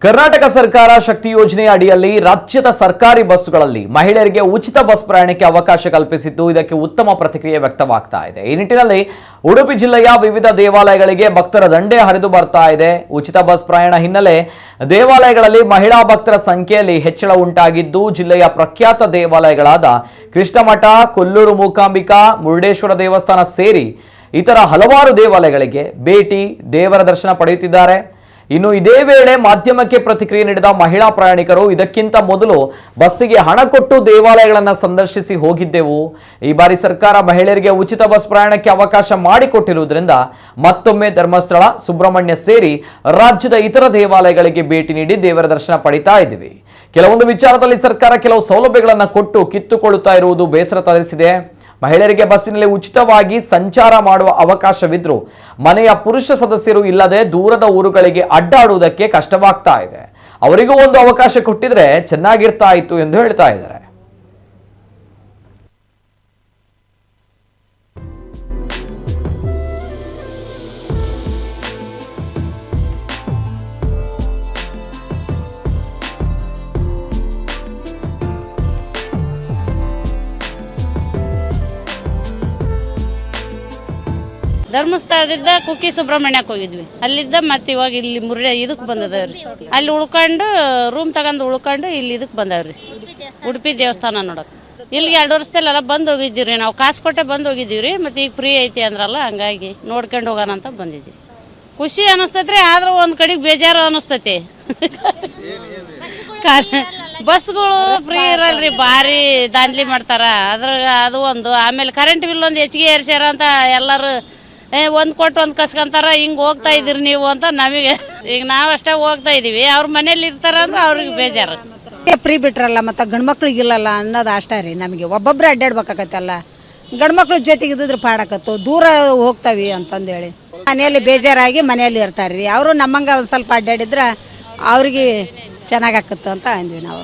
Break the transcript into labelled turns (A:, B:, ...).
A: ಕರ್ನಾಟಕ ಸರ್ಕಾರ ಶಕ್ತಿ ಯೋಜನೆಯ ಅಡಿಯಲ್ಲಿ ರಾಜ್ಯದ ಸರ್ಕಾರಿ ಬಸ್ಸುಗಳಲ್ಲಿ ಮಹಿಳೆಯರಿಗೆ ಉಚಿತ ಬಸ್ ಪ್ರಯಾಣಕ್ಕೆ ಅವಕಾಶ ಕಲ್ಪಿಸಿದ್ದು ಇದಕ್ಕೆ ಉತ್ತಮ ಪ್ರತಿಕ್ರಿಯೆ ವ್ಯಕ್ತವಾಗ್ತಾ ಇದೆ। ಈ ನಿಟ್ಟಿನಲ್ಲಿ ಉಡುಪಿ ಜಿಲ್ಲೆಯ ವಿವಿಧ ದೇವಾಲಯಗಳಿಗೆ ಭಕ್ತರ ದಂಡೆ ಹರಿದು ಬರ್ತಾ ಇದೆ। ಉಚಿತ ಬಸ್ ಪ್ರಯಾಣ ಹಿನ್ನೆಲೆ ದೇವಾಲಯಗಳಲ್ಲಿ ಮಹಿಳಾ ಭಕ್ತರ ಸಂಖ್ಯೆಯಲ್ಲಿ ಹೆಚ್ಚಳ ಉಂಟಾಗಿದ್ದು ಜಿಲ್ಲೆಯ ಪ್ರಖ್ಯಾತ ದೇವಾಲಯಗಳಾದ ಕೃಷ್ಣಮಠ, ಕೊಲ್ಲೂರು ಮೂಕಾಂಬಿಕಾ, ಮುರುಡೇಶ್ವರ ದೇವಸ್ಥಾನ ಸೇರಿ ಇತರ ಹಲವಾರು ದೇವಾಲಯಗಳಿಗೆ ಭೇಟಿ ದೇವರ ದರ್ಶನ ಪಡೆಯುತ್ತಿದ್ದಾರೆ। ಇನ್ನು ಇದೇ ವೇಳೆ ಮಾಧ್ಯಮಕ್ಕೆ ಪ್ರತಿಕ್ರಿಯೆ ನೀಡಿದ ಮಹಿಳಾ ಪ್ರಯಾಣಿಕರು ಇದಕ್ಕಿಂತ ಮೊದಲು ಬಸ್ಸಿಗೆ ಹಣ ಕೊಟ್ಟು ದೇವಾಲಯಗಳನ್ನು ಸಂದರ್ಶಿಸಿ ಹೋಗಿದ್ದೆವು। ಈ ಬಾರಿ ಸರ್ಕಾರ ಮಹಿಳೆಯರಿಗೆ ಉಚಿತ ಬಸ್ ಪ್ರಯಾಣಕ್ಕೆ ಅವಕಾಶ ಮಾಡಿಕೊಟ್ಟಿರುವುದರಿಂದ ಮತ್ತೊಮ್ಮೆ ಧರ್ಮಸ್ಥಳ, ಸುಬ್ರಹ್ಮಣ್ಯ ಸೇರಿ ರಾಜ್ಯದ ಇತರ ದೇವಾಲಯಗಳಿಗೆ ಭೇಟಿ ನೀಡಿ ದೇವರ ದರ್ಶನ ಪಡಿತಾ ಇದ್ದೀವಿ। ಕೆಲವೊಂದು ವಿಚಾರದಲ್ಲಿ ಸರ್ಕಾರ ಕೆಲವು ಸೌಲಭ್ಯಗಳನ್ನು ಕೊಟ್ಟು ಕಿತ್ತುಕೊಳ್ಳುತ್ತಾ ಇರುವುದು ಬೇಸರ ತರಿಸಿದೆ। ಮಹಿಳೆಯರಿಗೆ ಬಸ್ಸಿನಲ್ಲಿ ಉಚಿತವಾಗಿ ಸಂಚಾರ ಮಾಡುವ ಅವಕಾಶವಿದ್ರೂ ಮನೆಯ ಪುರುಷ ಸದಸ್ಯರು ಇಲ್ಲದೆ ದೂರದ ಊರುಗಳಿಗೆ ಅಡ್ಡಾಡುವುದಕ್ಕೆ ಕಷ್ಟವಾಗ್ತಾ ಇದೆ। ಅವರಿಗೂ ಒಂದು ಅವಕಾಶ ಕೊಟ್ಟಿದ್ರೆ ಚೆನ್ನಾಗಿರ್ತಾ ಇತ್ತು ಎಂದು ಹೇಳ್ತಾ ಇದ್ದಾರೆ।
B: ಧರ್ಮಸ್ಥಳದಿಂದ ಕುಕ್ಕೆ ಸುಬ್ರಹ್ಮಣ್ಯಕ್ಕೆ ಹೋಗಿದ್ವಿ। ಅಲ್ಲಿದ್ದ ಮತ್ತೆ ಇವಾಗ ಇಲ್ಲಿ ಇದಕ್ಕೆ ಬಂದದವ್ರಿ, ಅಲ್ಲಿ ಉಳ್ಕೊಂಡು ರೂಮ್ ತಗೊಂಡು ಉಳ್ಕೊಂಡು ಇಲ್ಲಿ ಇದಕ್ಕೆ ಬಂದವ್ರಿ, ಉಡುಪಿ ದೇವಸ್ಥಾನ ನೋಡಕ್ಕೆ। ಇಲ್ಲಿಗೆ 2 ವರ್ಷದಲ್ಲೆಲ್ಲ ಬಂದು ಹೋಗಿದ್ದೀವಿ ನಾವು, ಕಾಸು ಕೊಟ್ಟೆ ಬಂದು ಹೋಗಿದ್ದೀವಿ। ಮತ್ತು ಈಗ ಫ್ರೀ ಐತಿ ಅಂದ್ರಲ್ಲ, ಹಂಗಾಗಿ ನೋಡ್ಕೊಂಡು ಹೋಗೋಣ ಅಂತ ಬಂದಿದ್ವಿ। ಖುಷಿ ಅನಿಸ್ತೈತ್ರಿ, ಆದ್ರೂ ಒಂದು ಕಡೆಗೆ ಬೇಜಾರು ಅನಿಸ್ತೈತಿ। ಬಸ್ಗಳು ಫ್ರೀ ಇರಲ್ರಿ, ಭಾರಿ ದಾಂಧಲಿ ಮಾಡ್ತಾರ ಅದು ಒಂದು। ಆಮೇಲೆ ಕರೆಂಟ್ ಬಿಲ್ ಒಂದು ಹೆಚ್ಚಿಗೆ ಏರ್ಸ್ಯಾರ ಅಂತ ಎಲ್ಲರೂ ಒಂದು ಕೊಟ್ಟು ಒಂದು ಕಸ್ಕೊಂತಾರ, ಹಿಂಗೆ ಹೋಗ್ತಾ ಇದ್ದೀರಿ ನೀವು ಅಂತ ನಮಗೆ। ಈಗ ನಾವು ಅಷ್ಟೇ ಹೋಗ್ತಾ ಇದ್ದೀವಿ, ಅವ್ರ ಮನೇಲಿ ಇರ್ತಾರ ಅಂದ್ರೆ ಅವ್ರಿಗೆ ಬೇಜಾರು।
C: ಫ್ರೀ ಬಿಟ್ರಲ್ಲ, ಮತ್ತು ಗಂಡ್ಮಕ್ಳಿಗಿಲ್ಲಲ್ಲ ಅನ್ನೋದು ಅಷ್ಟೇ ರೀ ನಮಗೆ। ಒಬ್ಬೊಬ್ಬರೇ ಅಡ್ಡಾಡ್ಬೇಕಾಗತ್ತಲ್ಲ, ಗಂಡ್ಮಕ್ಳ ಜೊತೆಗೆ ಇದ್ದಿದ್ರೆ ಪಾಡಕತ್ತು, ದೂರ ಹೋಗ್ತಾವಿ ಅಂತಂದೇಳಿ ಮನೆಯಲ್ಲಿ ಬೇಜಾರಾಗಿ ಮನೆಯಲ್ಲಿ ಇರ್ತಾರೆ ರೀ। ಅವರು ನಮ್ಮಂಗೆ ಒಂದು ಸ್ವಲ್ಪ ಅಡ್ಡಾಡಿದ್ರೆ ಅವ್ರಿಗೆ ಚೆನ್ನಾಗಾಕತ್ತು ಅಂತ ಅಂದ್ವಿ ನಾವು।